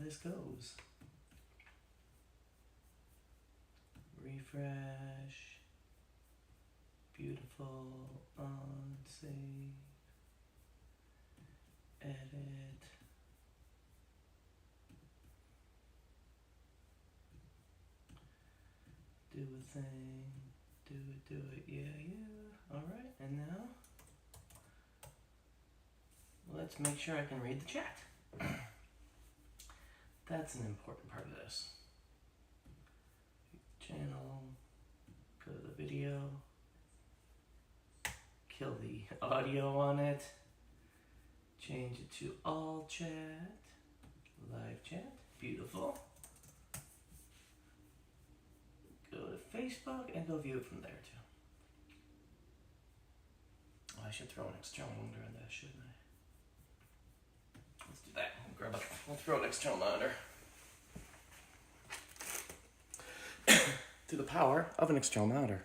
this goes. Refresh. Beautiful. On save. Edit. Do a thing. Do it. Yeah. Alright, and now let's make sure I can read the chat. That's an important part of this. Channel, go to the video, kill the audio on it, change it to all chat, live chat, beautiful. Go to Facebook and go view it from there too. Oh, I should throw an external monitor in there, shouldn't I? Let's do that. We'll throw an external monitor. To the power of an external monitor.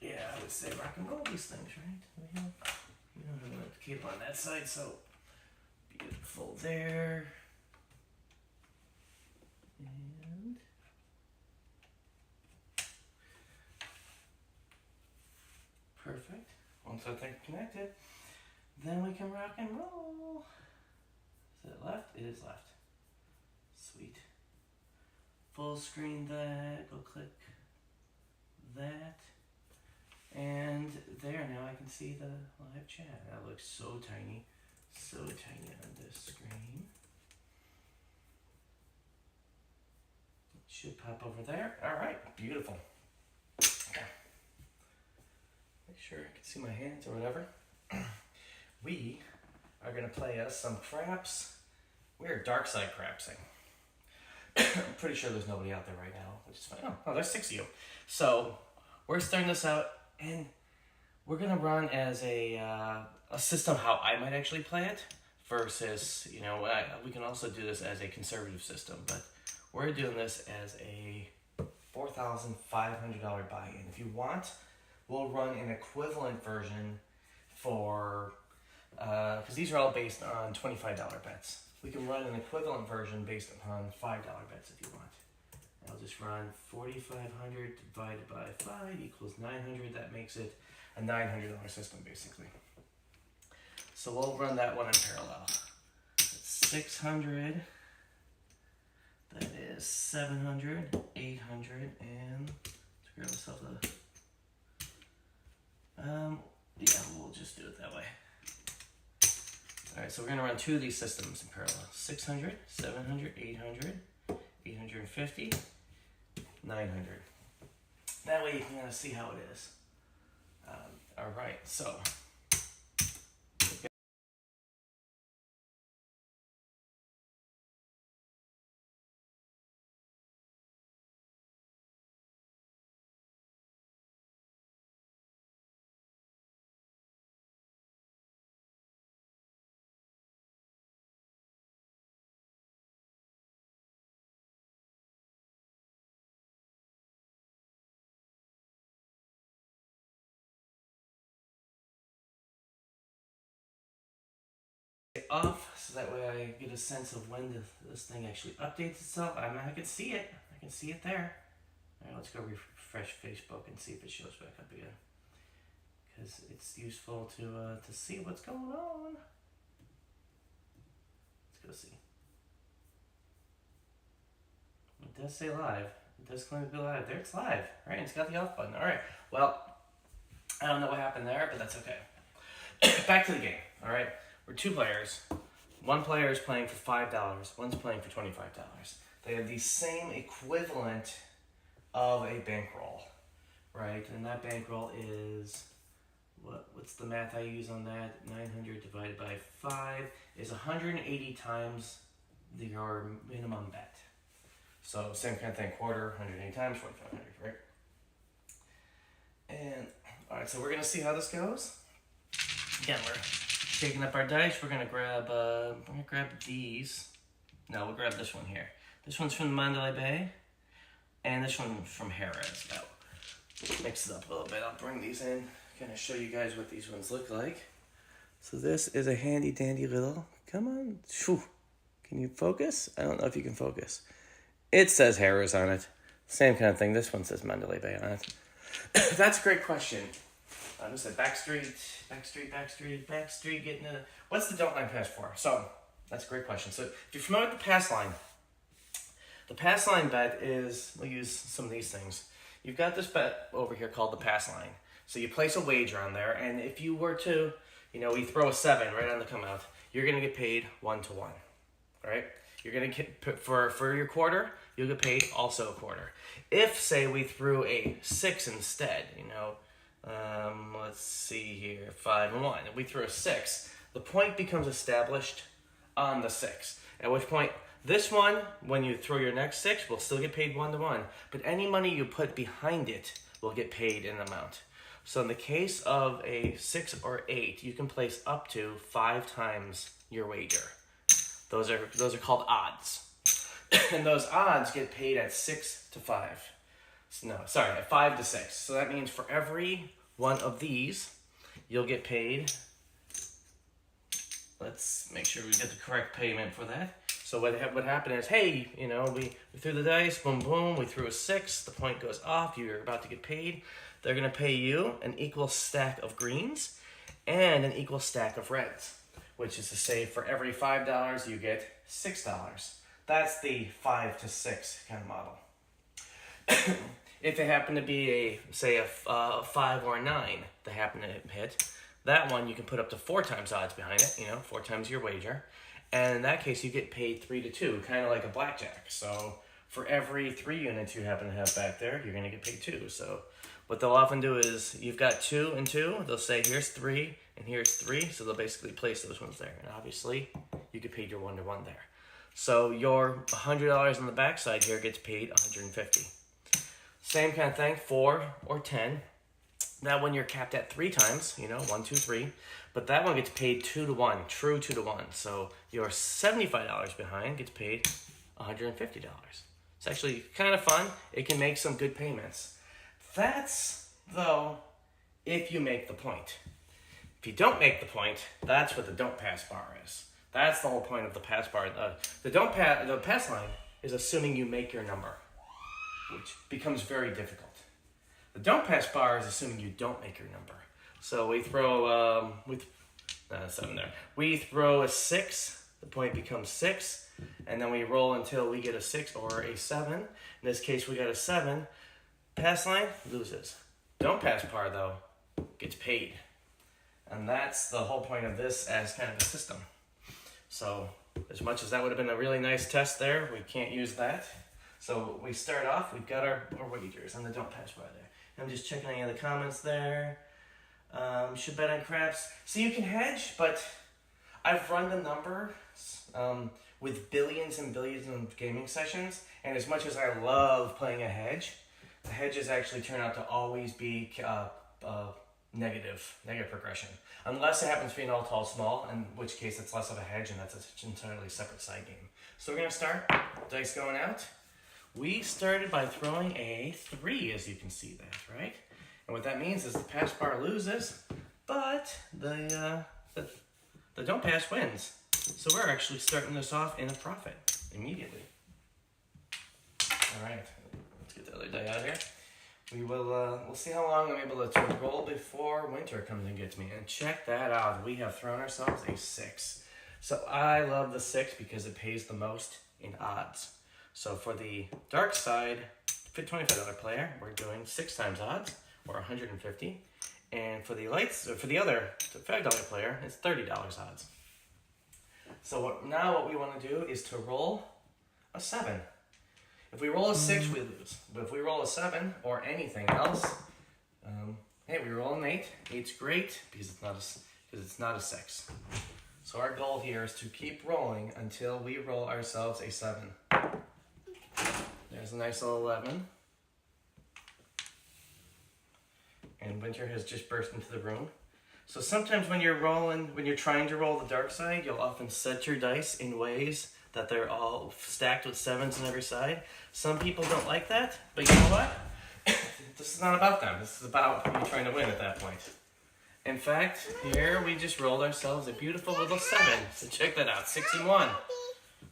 Yeah, I would say rock and roll these things, right? We don't have a cable on that side, so beautiful there. And perfect. Once that thing's connected, then we can rock and roll. Is it left? It is left. Sweet. Full screen that. Go click that. And there, now I can see the live chat. That looks so tiny. So tiny on this screen. It should pop over there. Alright, beautiful. Okay. Make sure I can see my hands or whatever. We are going to play us some craps. We're dark side crapsing. I'm pretty sure there's nobody out there right now, which is fine. Oh, there's 6 of you. So we're starting this out, and we're going to run as a system how I might actually play it versus, you know, we can also do this as a conservative system, but we're doing this as a $4,500 buy-in. If you want, we'll run an equivalent version for, because these are all based on $25 bets. We can run an equivalent version based upon $5 bets if you want. I'll just run 4,500 divided by 5 equals 900. That makes it a $900 system, basically. So we'll run that one in parallel. That's 600. That is 700, 800, and let's grab myself yeah, we'll just do it that way. All right, so we're gonna run 2 of these systems in parallel. 600, 700, 800, 850, 900. That way you can kind of see how it is. All right, so. Off so that way I get a sense of when this thing actually updates itself. I can see it. I can see it there. All right, let's go refresh Facebook and see if it shows back up again, because it's useful to see what's going on. Let's go see. It does say live. It does claim to be live. There, it's live. All right, it's got the off button. All right. Well, I don't know what happened there, but that's okay. Back to the game. All right. We're 2 players. One player is playing for $5. One's playing for $25. They have the same equivalent of a bankroll, right? And that bankroll is, what's the math I use on that? 900 divided by 5 is 180 times your minimum bet. So same kind of thing, quarter, 180 times, 4,500, right? And, all right, so we're gonna see how this goes. Again, we're taking up our dice. We're gonna grab these. No, we'll grab this one here. This one's from Mandalay Bay, and this one from Jerez. Now, mix it up a little bit. I'll bring these in, kind of show you guys what these ones look like. So this is a handy dandy little, come on, Phew. Can you focus? I don't know if you can focus. It says Harrah's on it. Same kind of thing. This one says Mandalay Bay on it. That's a great question. Who said Backstreet, getting a... What's the don't line pass for? So, that's a great question. So, if you're familiar with the pass line bet is, we'll use some of these things. You've got this bet over here called the pass line. So, you place a wager on there, and if you were to, we throw a 7 right on the come out, you're going to get paid 1-1, right? You're going to get, for your quarter, you'll get paid also a quarter. If, say, we threw a 6 instead, let's see here, 5 and 1, and we threw a 6, the point becomes established on the 6. At which point, this one, when you throw your next 6, will still get paid 1-1, but any money you put behind it will get paid in amount. So in the case of a 6 or 8, you can place up to 5 times your wager. Those are called odds. And those odds get paid at 6 to 5. No, sorry, at 5 to 6. So that means for every one of these, you'll get paid. Let's make sure we get the correct payment for that. So what happened is, hey, we threw the dice, boom, boom, we threw a 6, the point goes off, you're about to get paid. They're going to pay you an equal stack of greens and an equal stack of reds, which is to say for every $5, you get $6. That's the 5 to 6 kind of model. If it happened to be a 5 or a 9 that happened to hit, that one you can put up to 4 times odds behind it, 4 times your wager. And in that case, you get paid 3 to 2, kind of like a blackjack. So for every 3 units you happen to have back there, you're going to get paid 2. So what they'll often do is, you've got 2 and 2, they'll say, here's 3 and here's 3. So they'll basically place those ones there. And obviously, you get paid your 1-1 there. So your $100 on the backside here gets paid $150. Same kind of thing, 4 or 10. That one you're capped at 3 times, 1, 2, 3. But that one gets paid 2-1, true 2-1. So your $75 behind gets paid $150. It's actually kind of fun. It can make some good payments. That's, though, if you make the point. If you don't make the point, that's what the don't pass bar is. That's the whole point of the pass bar. The pass line is assuming you make your number, which becomes very difficult. The don't pass bar is assuming you don't make your number. So we throw 7 there. We throw a 6, the point becomes 6, and then we roll until we get a 6 or a 7. In this case, we got a 7. Pass line loses. Don't pass par though gets paid, and that's the whole point of this as kind of a system. So as much as that would have been a really nice test there, we can't use that. So we start off, we've got our wagers on the don't pass bar there. I'm just checking any of the comments there. Should bet on craps. So you can hedge, but I've run the numbers with billions and billions of gaming sessions, and as much as I love playing a hedge, the hedges actually turn out to always be negative progression. Unless it happens to be an all tall small, in which case it's less of a hedge and that's an entirely separate side game. So we're going to start, dice going out. We started by throwing a 3, as you can see that, right? And what that means is the pass bar loses, but the don't pass wins. So we're actually starting this off in a profit immediately. All right, let's get the other die out here. We'll see how long I'm able to roll before winter comes and gets me. And check that out, we have thrown ourselves a 6. So I love the 6 because it pays the most in odds. So for the dark side, $25 player, we're doing 6 times odds, or $150. And for the lights, or for the other $5 player, it's $30 odds. So what we want to do is to roll a 7. If we roll a 6, we lose. But if we roll a 7 or anything else, hey, we roll an 8. 8's great because it's not a 6. So our goal here is to keep rolling until we roll ourselves a 7. There's a nice little 11. And winter has just burst into the room. So sometimes when you're trying to roll the dark side, you'll often set your dice in ways that they're all stacked with 7s on every side. Some people don't like that, but you know what? This is not about them. This is about you trying to win at that point. In fact, here we just rolled ourselves a beautiful little 7. So check that out, 61.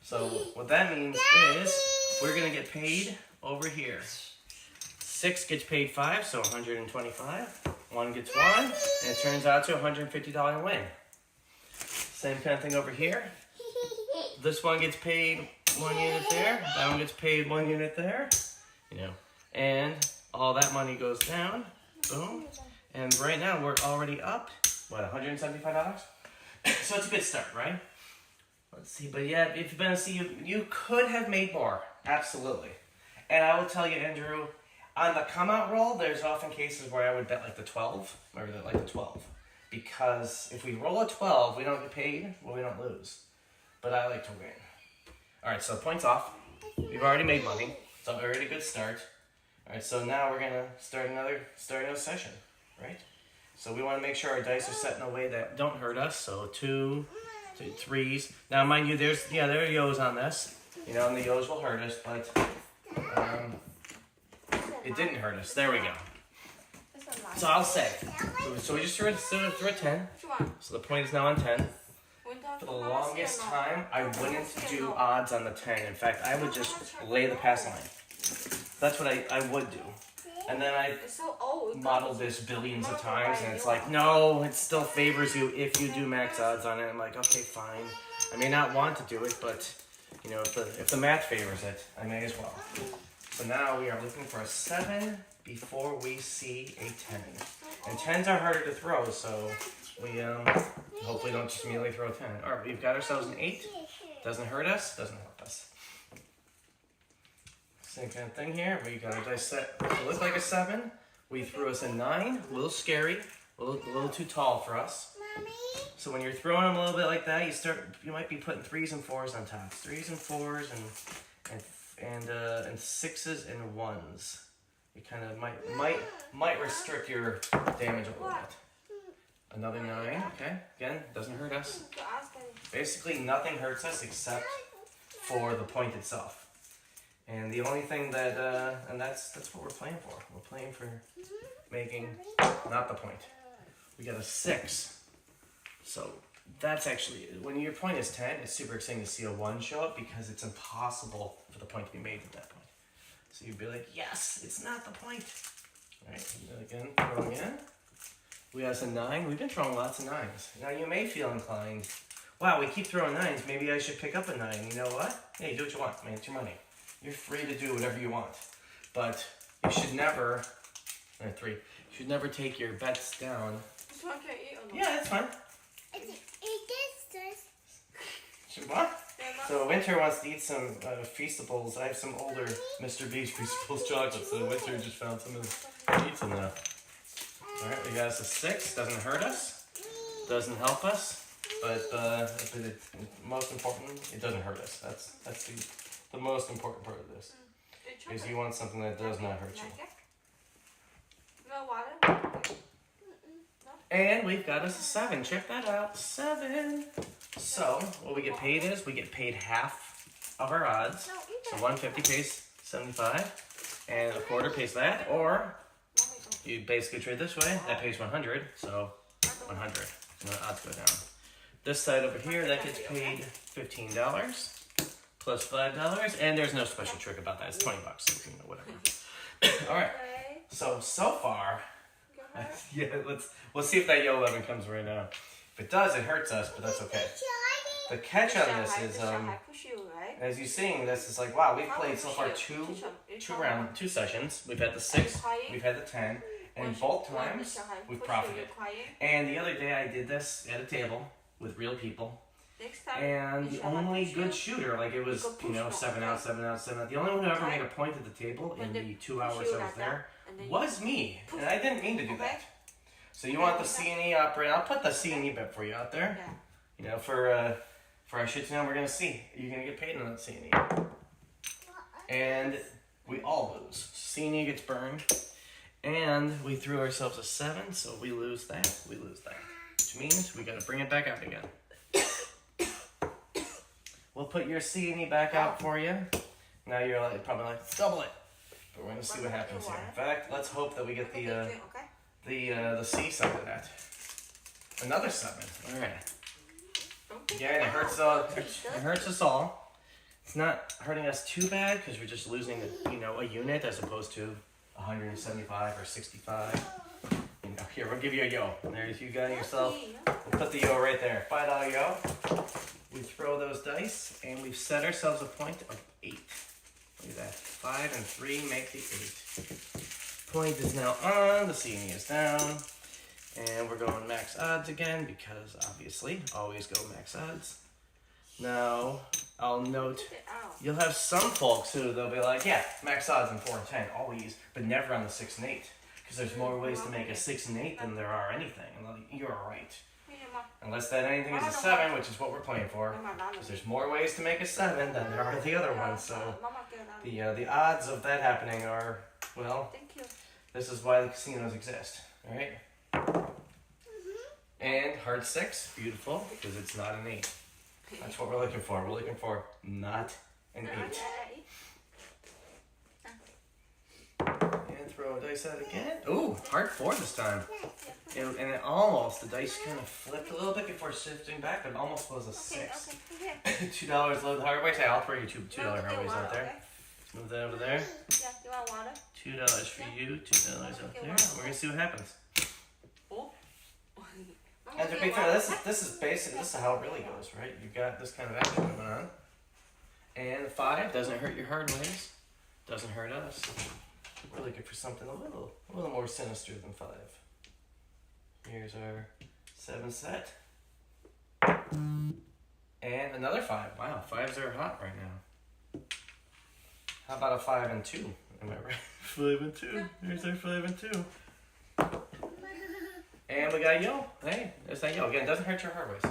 So what that means is we're gonna get paid over here. 6 gets paid 5, so 125. 1 gets 1, and it turns out to a $150 win. Same kind of thing over here. This one gets paid 1 unit there. That one gets paid 1 unit there. You know, and all that money goes down. Boom. And right now we're already up, what, $175? So it's a good start, right? Let's see, but yeah, if you've been to see, you could have made more, absolutely. And I will tell you, Andrew, on the come out roll, there's often cases where I would bet like the 12, remember that, like the 12. Because if we roll a 12, we don't get paid, well, we don't lose. But I like to win. All right, so points off. We've already made money, so already a good start. All right, so now we're gonna start another session, right? So we want to make sure our dice are set in a way that don't hurt us. So 2, 3s. Now, mind you, there are yos on this, you know, and the yos will hurt us, but it didn't hurt us. There we go. So I'll say, so we just threw a 10. So the point is now on 10. For the longest time, I wouldn't do odds on the 10. In fact, I would just lay the pass line. That's what I would do. And then I modeled this billions of times, and it's like, no, it still favors you if you do max odds on it. I'm like, okay, fine. I may not want to do it, but you know, if the math favors it, I may as well. So now we are looking for a 7 before we see a 10. And 10s are harder to throw, so we hopefully don't just immediately throw a 10. All right, we've got ourselves an 8. Doesn't hurt us, doesn't help us. Same kind of thing here. We got our dice set to look like a 7. We threw us a 9, a little scary, a little too tall for us. So when you're throwing them a little bit like that, you might be putting 3s and 4s on top. 3s and 4s and 6s and 1s. You kind of might restrict your damage a little bit. Another 9, okay. Again, doesn't hurt us. Basically, nothing hurts us except for the point itself. And the only thing that, and that's what we're playing for. We're playing for making not the point. We got a 6. So that's actually, when your point is 10, it's super exciting to see a 1 show up because it's impossible for the point to be made at that point. So you'd be like, yes, it's not the point. All right, again, throwing in. We have a 9. We've been throwing lots of 9s. Now you may feel inclined, wow, we keep throwing 9s. Maybe I should pick up a 9. You know what? Hey, do what you want. I mean, it's your money. You're free to do whatever you want. But you should never, 3, you should never take your bets down. This one can eat or not? Yeah, that's fine. Should what? So Winter wants to eat some Feastables. I have some older Mr. Beast Feastables chocolate, so Winter just found some and eats them now. Alright, we got us a 6. Doesn't hurt us. Doesn't help us. But most important, it doesn't hurt us. That's the most important part of this. Is you want something that does not hurt you. No water? And we've got us a 7. Check that out. 7. So what we get paid is we get paid half of our odds. So 150 pays 75, and a quarter pays that. Or you basically trade this way. That pays 100. So 100. And the odds go down. This side over here, that gets paid $15 plus $5, and there's no special trick about that. It's $20. So, you know, whatever. All right. So far. Yeah, let's see if that yellow 11 comes right now. If it does, it hurts us, but that's okay. The catch on this is, as you're seeing, this is like, wow, we've played so far two sessions. We've had the 6, we've had the 10, and both times we've profited. And the other day I did this at a table with real people, and the only good shooter, like it was, 7 out, 7 out, 7 out. The only one who ever made a point at the table in the 2 hours I was there was me, and I didn't mean to do that. So you want the C&E operator? I'll put the C&E bet for you out there. For our shit tonight, we're gonna see. You're gonna get paid on that C&E, and we all lose. C&E gets burned, and we threw ourselves a 7, so we lose that. We lose that, which means we gotta bring it back up again. We'll put your C&E back out for you. Now you're probably like, double it. But we're gonna see what happens here. In fact, let's hope that we get the C side of that. Another 7. All right. Okay. Again, it hurts. It hurts us all. It's not hurting us too bad because we're just losing, a unit as opposed to 175 or 65. Here, we'll give you a yo. There's you got yourself. We'll put the yo right there. $5 yo. We throw those dice, and we've set ourselves a point of 8. Look at that. 5 and 3 make the 8. Point is now on. The CME is down. And we're going max odds again because obviously always go max odds. Now I'll note you'll have some folks who they'll be like, yeah, max odds in 4 and 10 always, but never on the 6 and 8 because there's more ways to make a 6 and 8 than there are anything. And you're right. Unless that anything is a 7, which is what we're playing for, because there's more ways to make a 7 than there are the other ones. So the odds of that happening are, well, this is why the casinos exist. All right. And hard 6, beautiful, because it's not an 8. That's what we're looking for. We're looking for not an 8. And throw a dice out again. Ooh, hard 4 this time. And it almost, the dice kind of flipped a little bit before shifting back, but it almost was a 6. $2 load the hard ways. Hey, I'll throw you $2 hard ways out there. Move that over there. Yeah, you want water? $2 for you, $2 out there. We're gonna see what happens. And to be fair, this is how it really goes, right? You've got this kind of action going on. And 5 doesn't hurt your hard ways. Doesn't hurt us. We're looking for something a little more sinister than 5. Here's our 7 set. And another 5. Wow, 5s are hot right now. How about a 5 and 2? Am I right? 5 and 2. Here's our 5 and 2. And we got yo. Hey, there's that yo. Again, doesn't hurt your hard ways.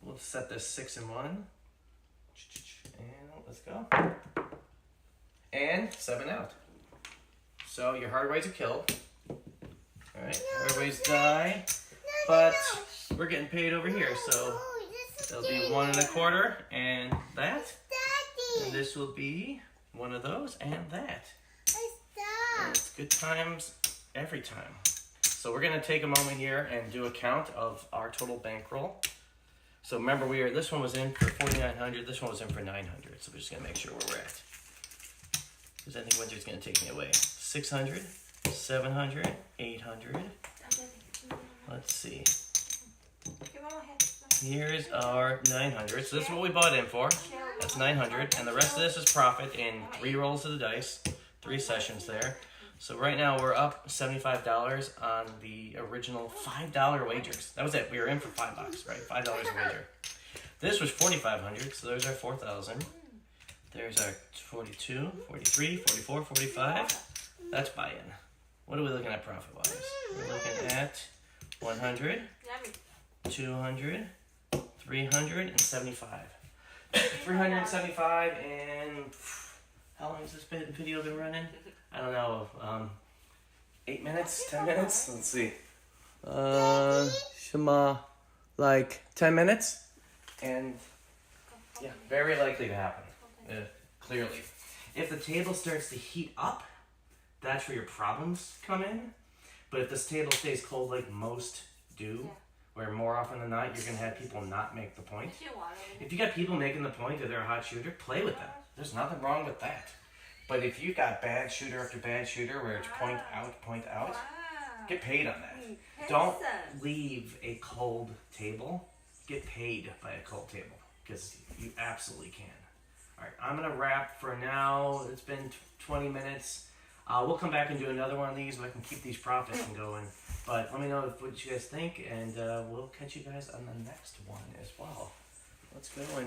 We'll set this 6 and 1. And let's go. And 7 out. So your hard ways are killed. Alright, hard ways die. But we're getting paid over here, so there'll be 1 1/4 and that. And this will be one of those and that. And it's good times every time. So we're going to take a moment here and do a count of our total bankroll. So remember, this one was in for $4,900. This one was in for $900. So we're just going to make sure where we're at. Because I think Winter's going to take me away. $600, $700, $800. Let's see. Here's our $900. So this is what we bought in for. That's $900. And the rest of this is profit in 3 rolls of the dice. 3 sessions there. So right now we're up $75 on the original $5 wagers. That was it. We were in for $5, right? $5 a wager. This was $4,500, so there's our $4,000. There's our 42, 43, 44, 45. That's buy-in. What are we looking at profit-wise? We're looking at 100, 200, 375. 375 and how long has this video been running? I don't know, 8 minutes, 10 minutes? Let's see. Shema, like 10 minutes? And yeah, very likely to happen, clearly. If the table starts to heat up, that's where your problems come in. But if this table stays cold like most do, where more often than not, you're going to have people not make the point. If you got people making the point or they're a hot shooter, play with them. There's nothing wrong with that. But if you got bad shooter after bad shooter where it's point out, get paid on that. Don't leave a cold table. Get paid by a cold table because you absolutely can. All right, I'm going to wrap for now. It's been 20 minutes. We'll come back and do another one of these so I can keep these profits going. But let me know what you guys think, and we'll catch you guys on the next one as well. Let's go and